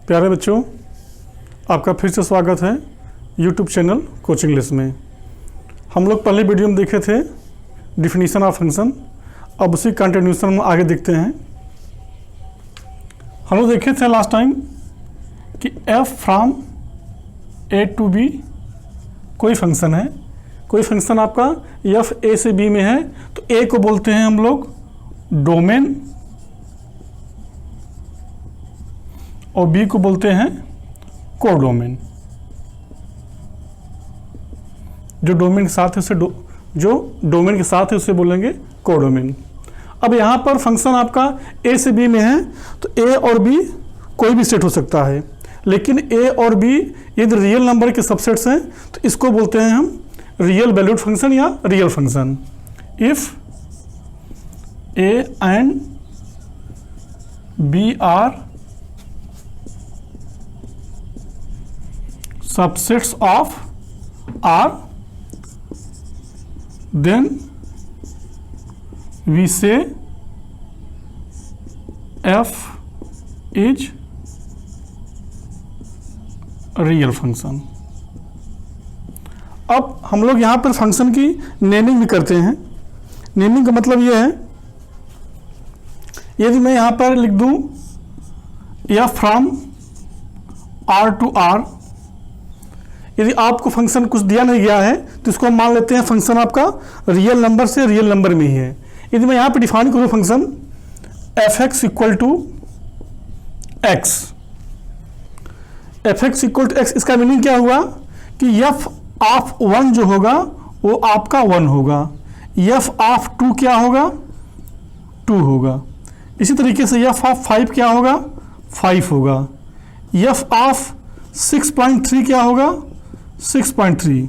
प्यारे बच्चों, आपका फिर से स्वागत है यूट्यूब चैनल कोचिंग इंग्लिश में। हम लोग पहले वीडियो में देखे थे डिफिनीशन ऑफ फंक्शन। अब उसी कंटिन्यूशन में आगे देखते हैं। हम लोग देखे थे लास्ट टाइम कि F from A to B कोई फंक्शन है। कोई फंक्शन आपका एफ ए से बी में है तो ए को बोलते हैं हम लोग डोमेन और बी को बोलते हैं कोडोमेन। जो डोमेन के साथ है उसे जो डोमेन के साथ है उसे बोलेंगे कोडोमेन। अब यहाँ पर फंक्शन आपका ए से बी में है तो ए और बी कोई भी सेट हो सकता है, लेकिन ए और बी यदि रियल नंबर के सबसेट्स हैं तो इसको बोलते हैं हम रियल वैल्यूड फंक्शन या real function. If A and B are subsets of R, then we say F is real function. अब हम लोग यहाँ पर फंक्शन की नेमिंग भी करते हैं। नेमिंग का मतलब ये है, यदि मैं यहाँ पर लिख दूँ या फ्रॉम R टू R, यदि आपको फंक्शन कुछ दिया नहीं गया है तो इसको हम मान लेते हैं फंक्शन आपका रियल नंबर से रियल नंबर में ही है। यदि मैं यहाँ पे डिफाइन करूँ function f x equal to x, f x equal to x, इसका मीनिंग क्या हुआ कि एफ ऑफ वन जो होगा वो आपका वन होगा, एफ ऑफ टू क्या होगा, टू होगा। इसी तरीके से एफ ऑफ फाइव क्या होगा, फाइव होगा। एफ ऑफ 6.3 क्या होगा, 6.3।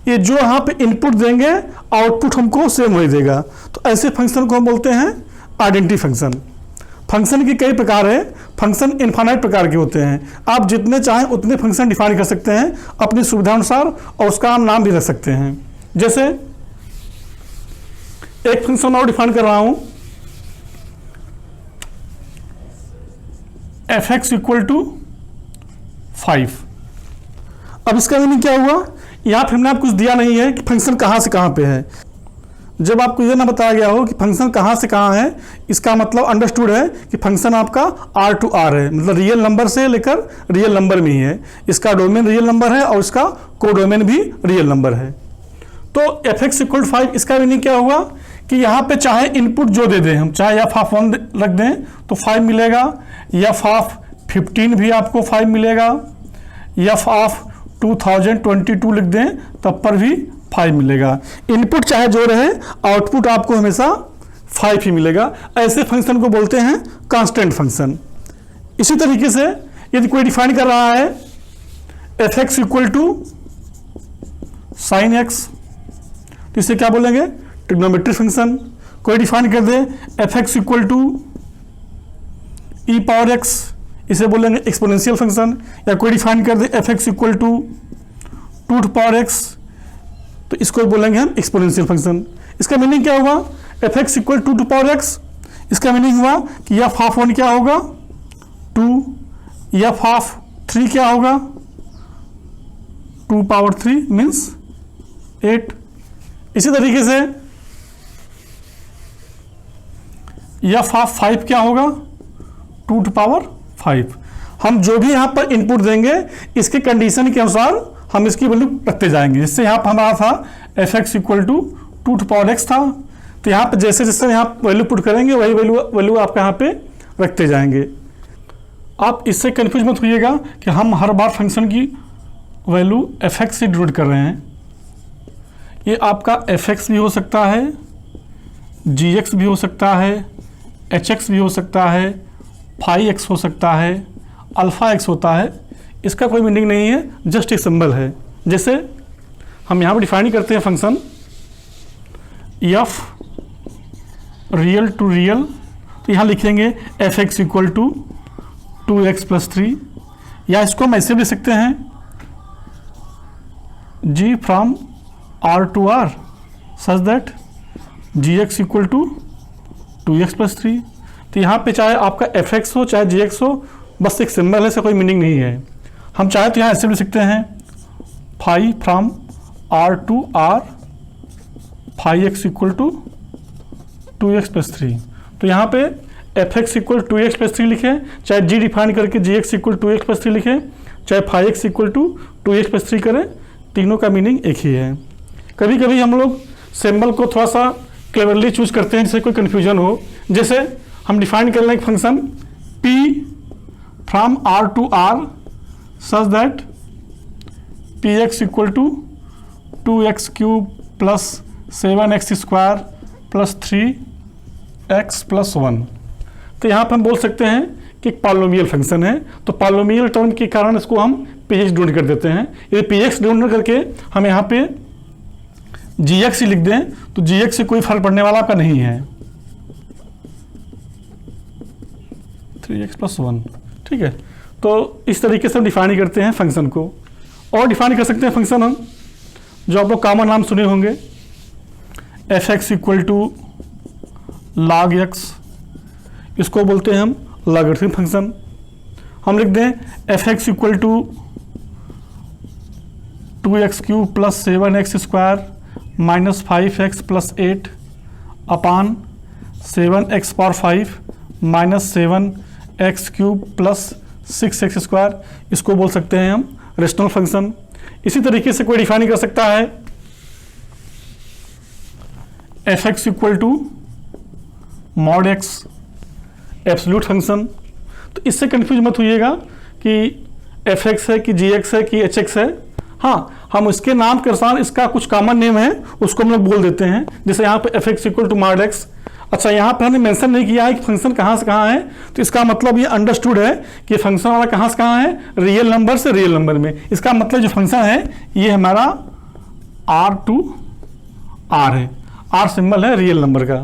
ये जो यहाँ पे इनपुट देंगे आउटपुट हमको सेम वही देगा। तो ऐसे फंक्शन को हम बोलते हैं आइडेंटिटी फंक्शन। फंक्शन के कई प्रकार है। फंक्शन इनफाइनाइट प्रकार के होते हैं। आप जितने चाहें उतने फंक्शन डिफाइन कर सकते हैं अपनी सुविधानुसार और उसका हम नाम भी रख सकते हैं। जैसे एक फंक्शन और डिफाइन कर रहा हूं, एफ एक्स इक्वल टू 5। अब इसका मीनिंग क्या हुआ, यहाँ पे हमने आपको कुछ दिया नहीं है कि फंक्शन कहाँ से कहाँ पे है। जब आपको ये ना बताया गया हो कि फंक्शन कहाँ से कहाँ है, इसका मतलब अंडरस्टूड है कि फंक्शन आपका R टू R है, मतलब रियल नंबर से लेकर रियल नंबर में ही है। इसका डोमेन रियल नंबर है और इसका कोडोमेन भी रियल नंबर है। तो एफ एक्स इक्वल टू 5, इसका मीनिंग क्या हुआ कि यहाँ पे चाहे इनपुट जो दे दें हम, चाहे एफ ऑफ 1 रख दें तो 5 मिलेगा, एफ ऑफ 15 भी आपको 5 मिलेगा, एफ ऑफ 2022 लिख दें तब पर भी 5 मिलेगा। इनपुट चाहे जो रहे आउटपुट आपको हमेशा 5 ही मिलेगा। ऐसे फंक्शन को बोलते हैं कांस्टेंट फंक्शन। इसी तरीके से यदि कोई डिफाइन कर रहा है F x equal to sine X तो इसे क्या बोलेंगे, ट्रिग्नोमेट्रिक फंक्शन। कोई डिफाइन कर दे F x equal to E power X, इसे बोलेंगे एक्सपोनेंशियल फंक्शन। या कोई डिफाइन कर दे F x equal to 2 to power X तो इसको बोलेंगे हम एक्सपोनेंशियल फंक्शन। इसका मीनिंग क्या हुआ, f x equal 2 to power x, इसका मीनिंग हुआ कि एफ ऑफ 1 क्या होगा, 2, एफ ऑफ 3 क्या होगा, 2 पावर 3 मीन्स 8। इसी तरीके से एफ ऑफ 5 क्या होगा, 2 टू पावर 5। हम जो भी यहाँ पर इनपुट देंगे इसके कंडीशन के अनुसार हम इसकी वैल्यू रखते जाएंगे। जिससे यहाँ पर हमारा था f x equal to 2 to power x था, तो यहाँ पर जैसे जैसे यहाँ वैल्यू पुट करेंगे वही वैल्यू आपका यहाँ पे रखते जाएंगे। आप इससे कंफ्यूज मत होइएगा कि हम हर बार फंक्शन की वैल्यू एफ एक्स से डिनोट कर रहे हैं। ये आपका एफ एक्स भी हो सकता है, जी एक्स भी हो सकता है, एच एक्स भी हो सकता है, फाई एक्स हो सकता है, अल्फ़ा एक्स होता है। इसका कोई मीनिंग नहीं है, जस्ट एक सिंबल है। जैसे हम यहाँ पर डिफाइन करते हैं function f real to real, तो यहाँ लिखेंगे f x equal to 2x plus 3, या इसको हम ऐसे भी लिख सकते हैं g from R to R such that gx equal to 2x plus 3। तो यहाँ पे चाहे आपका एफ एक्स हो चाहे जी एक्स हो, बस एक सिंबल है, इसका कोई मीनिंग नहीं है। हम चाहे तो यहाँ ऐसे भी लिख सकते हैं phi from R to R phi x equal to 2x plus 3। तो यहाँ पे f x equal 2x plus 3 लिखें, चाहे जी डिफाइन करके जी एक्स इक्वल 2x प्लस 3 लिखें, चाहे phi x equal to 2x plus 3 करें, तीनों का मीनिंग एक ही है। कभी कभी हम लोग सिंबल को थोड़ा सा क्लेवरली चूज करते हैं जिससे कोई कन्फ्यूजन हो। जैसे हम डिफाइन कर लें एक function p from R to R such that px equal to 2x cube plus 7x square plus 3x plus 1। तो यहाँ पर हम बोल सकते हैं कि एक पॉलिनोमियल फंक्शन है, तो पॉलिनोमियल टर्म के कारण इसको हम px ढूंढ कर देते हैं। यदि px ढूंढ करके हम यहाँ पे gx ही लिख दें तो gx से कोई फर्क पड़ने वाला आपका नहीं है, 3x प्लस 1। ठीक है, तो इस तरीके से हम डिफाइन करते हैं फंक्शन को। और डिफाइन कर सकते हैं फंक्शन हम जो आप लोग कॉमन नाम सुने होंगे, f x equal to log x, इसको बोलते हैं हम लॉगरिथमिक फंक्शन। हम लिख दें f x equal to 2x cube plus 7x square minus 5x plus 8 upon 7x power 5 minus 7x cube plus 6x square, इसको बोल सकते हैं हम रेशनल फंक्शन। इसी तरीके से कोई डिफाइन कर सकता है F x equal to mod x absolute function. तो इससे कंफ्यूज मत होइएगा कि एफ एक्स है कि जी एक्स है कि एच एक्स है। हाँ, हम इसके नाम के अनुसार इसका कुछ कॉमन नेम है उसको हम लोग बोल देते हैं। जैसे यहाँ पे f x equal to mod x. अच्छा, यहाँ पे हमने मेंशन नहीं किया है कि फंक्शन कहाँ से कहाँ है, तो इसका मतलब ये अंडरस्टूड है कि फंक्शन वाला कहाँ से कहाँ है, रियल नंबर से रियल नंबर में। इसका मतलब जो फंक्शन है ये हमारा R to R है, R सिंबल है रियल नंबर का।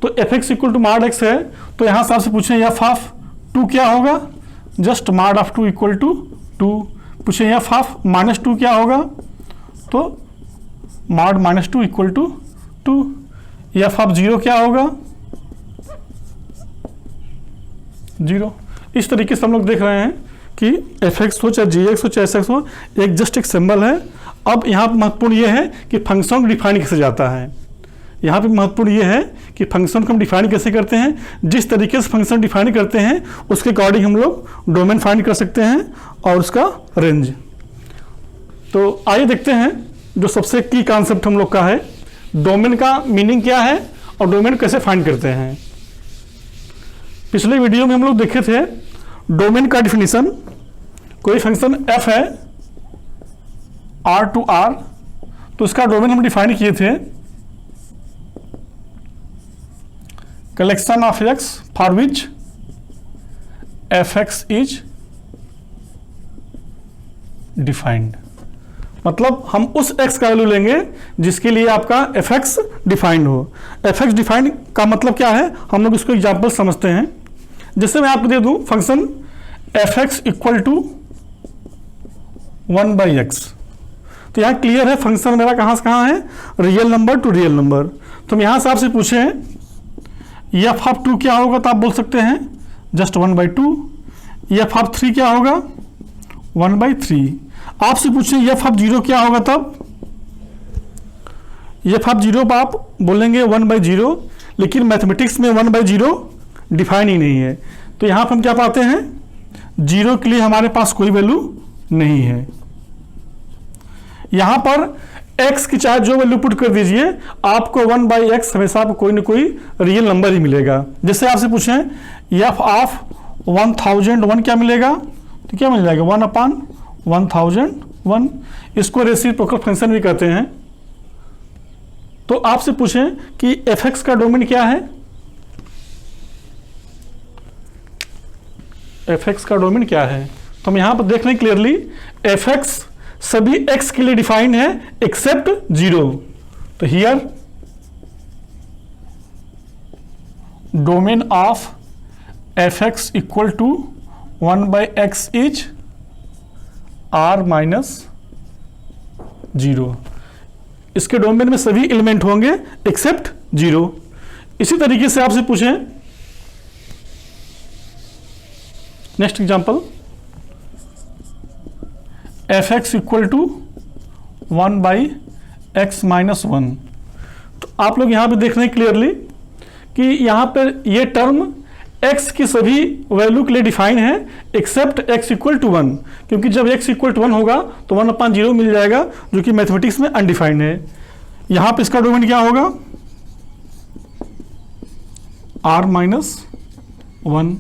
तो f x equal to mod x है, तो यहाँ से आपसे पूछें एफ ऑफ 2 क्या होगा, just mod of 2 equal to 2। पूछें एफ ऑफ माइनस 2 क्या होगा, तो mod minus 2 equal to 2। F of 0 क्या होगा, 0। इस तरीके से हम लोग देख रहे हैं कि एफ एक्स हो चाहे जी एक्स हो चाहे एस एक्स हो, एक जस्ट एक सिंबल है। अब यहाँ पर महत्वपूर्ण ये है कि फंक्शन को डिफाइन कैसे जाता है। यहाँ पे महत्वपूर्ण ये है कि फंक्शन को हम डिफाइन कैसे करते हैं। जिस तरीके से फंक्शन डिफाइन करते हैं उसके अकॉर्डिंग हम लोग डोमेन फाइंड कर सकते हैं और उसका रेंज। तो आइए देखते हैं जो सबसे की कॉन्सेप्ट हम लोग का है, डोमेन का मीनिंग क्या है और डोमेन कैसे फाइंड करते हैं। पिछले वीडियो में हम लोग देखे थे डोमेन का डिफिनीशन। कोई फंक्शन f है R to R, तो इसका डोमेन हम डिफाइन किए थे collection of x for which F x is defined. मतलब हम उस x का वैल्यू लेंगे जिसके लिए आपका एफ एक्स डिफाइंड हो। एफ एक्स डिफाइंड का मतलब क्या है, हम लोग इसको एग्जाम्पल समझते हैं। जैसे मैं आपको दे दूं function f x equal to 1/x, तो यहाँ क्लियर है फंक्शन मेरा कहाँ से कहाँ है, real number two real number. तो हम यहाँ से आपसे पूछें एफ ऑफ 2 क्या होगा, तो आप बोल सकते हैं जस्ट 1/2। एफ ऑफ 3 क्या होगा, 1/3। आपसे पूछें एफ ऑफ 0 क्या होगा, तब एफ ऑफ 0 पर आप बोलेंगे 1/0, लेकिन मैथमेटिक्स में 1/0 डिफाइन ही नहीं है। तो यहाँ पर हम क्या पाते हैं, 0 के लिए हमारे पास कोई वैल्यू नहीं है। यहाँ पर x की चाहे जो वैल्यू पुट कर दीजिए, आपको 1/x हमेशा आपको कोई ना कोई रियल नंबर ही मिलेगा। जैसे आपसे पूछें एफ ऑफ 1001 क्या मिलेगा, तो क्या मिल जाएगा 1/1001। इसको रेसिप्रोकल फंक्शन भी कहते हैं। तो आपसे पूछें कि एफ एक्स का डोमेन क्या है, एफ एक्स का डोमेन क्या है, तो हम यहां पर देख लें क्लियरली एफ एक्स सभी x के लिए डिफाइंड है एक्सेप्ट 0। तो here domain of f x equal to 1/x is r minus 0। इसके डोमेन में सभी एलिमेंट होंगे एक्सेप्ट 0। इसी तरीके से आपसे पूछें next example, f x equal to 1/x minus 1। तो आप लोग यहाँ पे देख रहे हैं क्लियरली कि यहाँ पर ये टर्म x की सभी वैल्यू के लिए डिफाइन है एक्सेप्ट x इक्वल टू 1, क्योंकि जब x इक्वल टू 1 होगा तो 1/0 मिल जाएगा, जो कि मैथमेटिक्स में अनडिफाइंड है। यहाँ पे इसका डोमेन क्या होगा, r माइनस 1।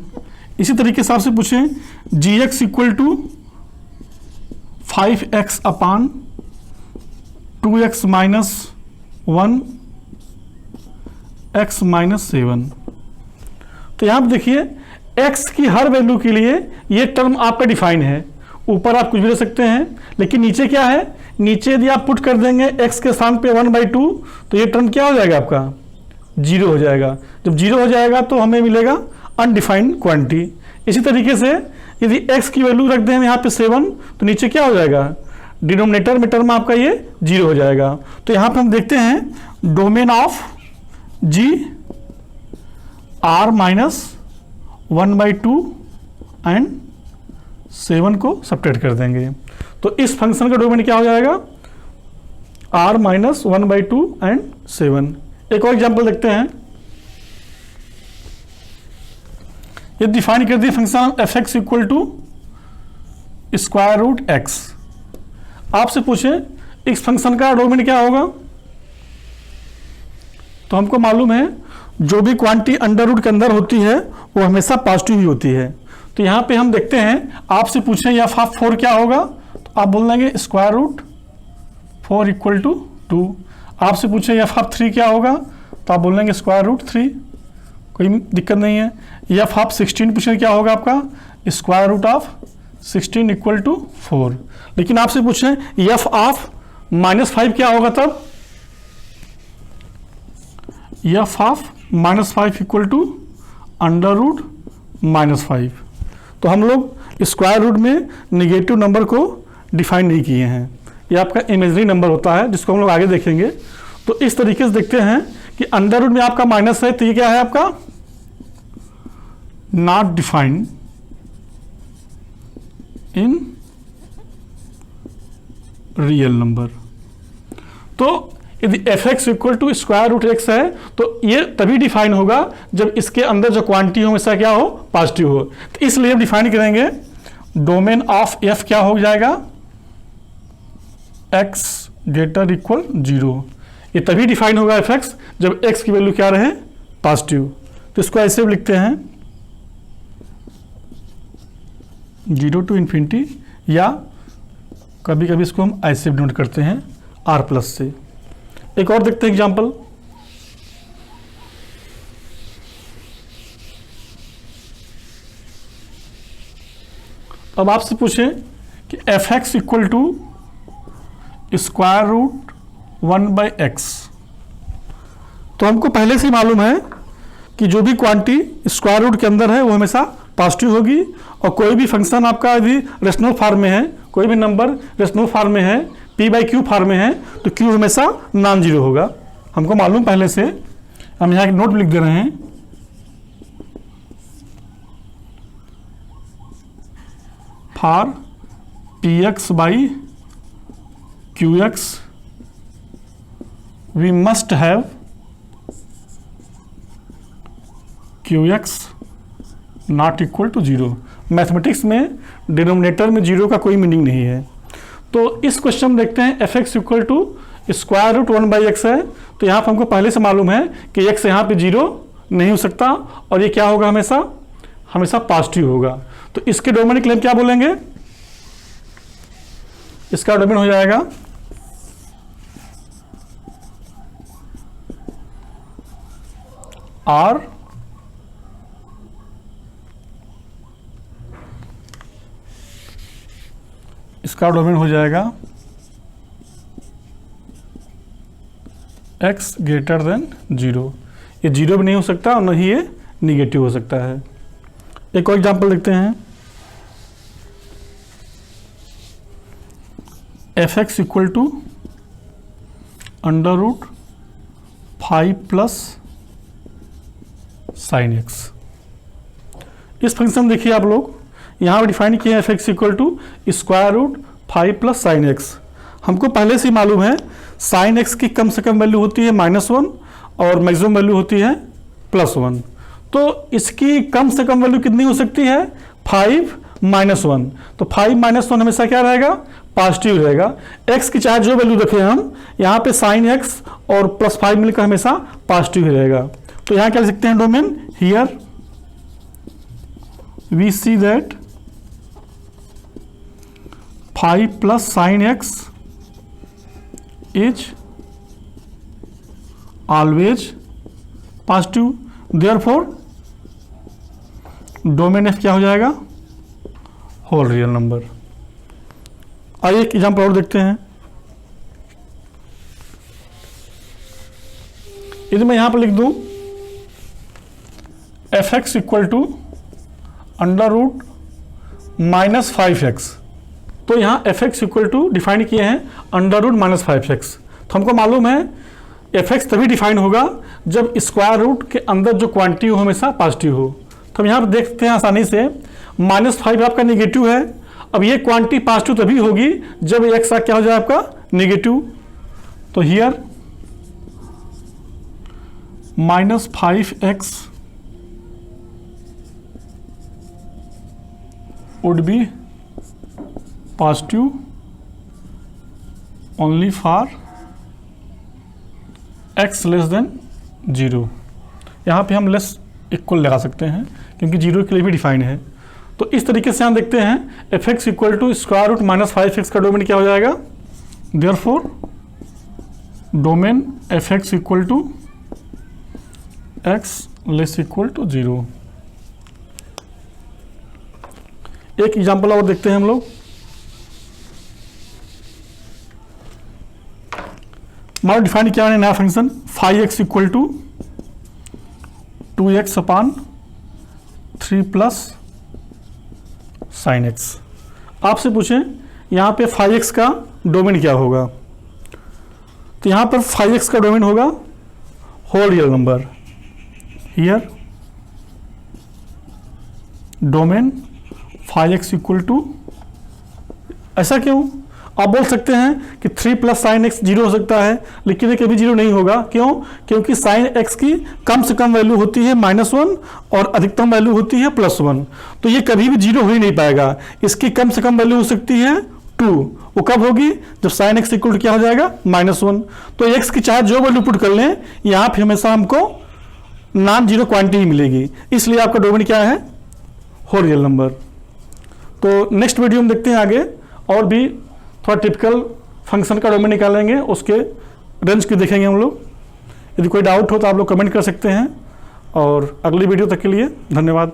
इसी तरीके से आपसे पूछें gx equal to 5x upon 2x minus 1 x minus 7। तो यहाँ पे देखिए x की हर वैल्यू के लिए ये टर्म आपका डिफाइन है। ऊपर आप कुछ भी ले सकते हैं, लेकिन नीचे क्या है, नीचे यदि आप पुट कर देंगे x के स्थान पे 1/2 तो ये टर्म क्या हो जाएगा, आपका 0 हो जाएगा। जब 0 हो जाएगा तो हमें मिलेगा अनडिफाइंड क्वांटिटी। इसी तरीके से यदि x की वैल्यू रख दें यहाँ पे 7 तो नीचे क्या हो जाएगा, डिनोमिनेटर में टर्म आपका ये 0 हो जाएगा। तो यहाँ पे हम देखते हैं domain of g r minus 1/2 and 7 को सब्ट्रैक्ट कर देंगे तो इस फंक्शन का डोमेन क्या हो जाएगा, r माइनस 1/2 एंड 7। एक और एग्जांपल देखते हैं, ये डिफाइन कर दिए function f x equal to square root x. आपसे पूछें इस फंक्शन का डोमेन क्या होगा, तो हमको मालूम है जो भी क्वांटिटी अंडर रूट के अंदर होती है वो हमेशा पॉजिटिव ही होती है। तो यहाँ पे हम देखते हैं, आपसे पूछें एफ ऑफ 4 क्या होगा, तो आप बोल देंगे स्क्वायर रूट 4 इक्वल टू 2। आपसे पूछें एफ ऑफ 3 क्या होगा, तो आप बोल देंगे स्क्वायर रूट 3, कोई दिक्कत नहीं है। एफ ऑफ 16 पूछें क्या होगा आपका, square root of 16 equal to 4। लेकिन आपसे पूछें एफ ऑफ -5 क्या होगा, तब f of -5 equal to under root -5। तो हम लोग स्क्वायर रूट में निगेटिव नंबर को डिफाइन नहीं किए हैं, ये आपका इमेजरी नंबर होता है जिसको हम लोग आगे देखेंगे। तो इस तरीके से देखते हैं कि अंडर रूट में आपका माइनस है तो ये क्या है आपका not defined in real number. तो यदि f x equal to square root x है तो ये तभी डिफाइन होगा जब इसके अंदर जो क्वांटिटी हो हमेशा क्या हो, पॉजिटिव हो। तो इसलिए हम डिफाइन करेंगे डोमेन ऑफ एफ क्या हो जाएगा, एक्स ग्रेटर इक्वल 0। ये तभी डिफाइन होगा एफ एक्स जब एक्स की वैल्यू क्या रहे, पॉजिटिव। तो इसको ऐसे भी लिखते हैं 0 टू इन्फिनिटी, या कभी कभी इसको हम ऐसे भी नोट करते हैं r प्लस से। एक और देखते हैं एग्जांपल, अब आपसे पूछें कि f x equal to square root 1/x। तो हमको पहले से मालूम है कि जो भी क्वांटिटी स्क्वायर रूट के अंदर है वो हमेशा पॉजिटिव होगी, और कोई भी फंक्शन आपका यदि रेशनल फॉर्म में है, कोई भी नंबर रेशनल फॉर्म में है, p/q फॉर्म में है, तो q हमेशा नॉन जीरो होगा। हमको मालूम पहले से, हम यहाँ एक नोट लिख दे रहे हैं, for px/qx we must have qx not equal to 0। Mathematics में डिनोमिनेटर में 0 का कोई मीनिंग नहीं है। तो इस क्वेश्चन में देखते हैं f x equal to square root 1/x है, तो यहाँ पर हमको पहले से मालूम है कि x यहाँ पे 0 नहीं हो सकता, और ये क्या होगा, हमेशा पॉजिटिव होगा। तो इसके डोमेन के लिए क्या बोलेंगे, इसका डोमेन हो जाएगा r इसका डोमेन हो जाएगा x ग्रेटर देन 0। ये 0 भी नहीं हो सकता और न ही ये निगेटिव हो सकता है। एक और एग्जांपल देखते हैं, f x equal to under root 5 plus sine x. इस फंक्शन देखिए आप लोग, यहाँ पर डिफाइन किया है F x equal to square root 5 plus sine x. हमको पहले से मालूम है साइन एक्स की कम से कम वैल्यू होती है -1 और मैक्सिमम वैल्यू होती है +1। तो इसकी कम से कम वैल्यू कितनी हो सकती है 5 -1। तो 5 -1 हमेशा क्या रहेगा पॉजिटिव रहेगा। x की चाहे जो वैल्यू रखें हम यहाँ पे साइन x और +5 मिलकर हमेशा पॉजिटिव ही रहेगा। तो यहाँ क्या लिख सकते हैं domain here we see that 5 plus sine x is always positive, therefore domain f क्या हो जाएगा होल रियल नंबर। आइए एक एग्जाम्पल और देखते हैं। यदि मैं यहां पर लिख दूं F x equal to √ -5x, तो यहां f x equal to define किए हैं √ -5x। तो हमको मालूम है एफ एक्स तभी डिफाइन होगा जब स्क्वायर रूट के अंदर जो क्वांटिटी हो हमेशा पॉजिटिव हो। तो हम यहाँ पर देखते हैं आसानी से -5 आपका नेगेटिव है। अब ये क्वांटिटी पॉजिटिव तभी होगी जब एक्स क्या हो जाए आपका नेगेटिव। तो here -5x would be positive only for x less than 0। यहाँ पे हम लेस इक्वल लगा सकते हैं क्योंकि 0 के लिए भी डिफाइन है। तो इस तरीके से हम देखते हैं f x equal to √ -5x का डोमेन क्या हो जाएगा, therefore domain f x equal to x less equal to 0। एक एग्जांपल और देखते हैं हम लोग। हमारा डिफाइन किया है नया function 5x equal to 2x upon 3 plus sine x. आपसे पूछें यहाँ पे 5x का डोमेन क्या होगा, तो यहाँ पर 5x का डोमेन होगा whole real number. Here domain 5x equal to, ऐसा क्यों? आप बोल सकते हैं कि 3 प्लस साइन एक्स 0 हो सकता है, लेकिन ये कभी 0 नहीं होगा। क्यों? क्योंकि साइन एक्स की कम से कम वैल्यू होती है -1 और अधिकतम वैल्यू होती है +1। तो ये कभी भी 0 हो ही नहीं पाएगा। इसकी कम से कम वैल्यू हो सकती है 2। वो कब होगी? जब साइन एक्स इक्वल टू क्या हो जाएगा -1। तो एक्स की चाहे जो वैल्यू पुट कर लें, यहाँ पे हमेशा हमको नॉन-जीरो क्वांटिटी मिलेगी। इसलिए आपका डोमेन क्या है होल रियल नंबर। तो नेक्स्ट वीडियो में देखते हैं आगे और भी थोड़ा टिपिकल फंक्शन का डोमेन निकालेंगे, उसके रेंज की देखेंगे हम लोग। यदि कोई डाउट हो तो आप लोग कमेंट कर सकते हैं। और अगली वीडियो तक के लिए धन्यवाद।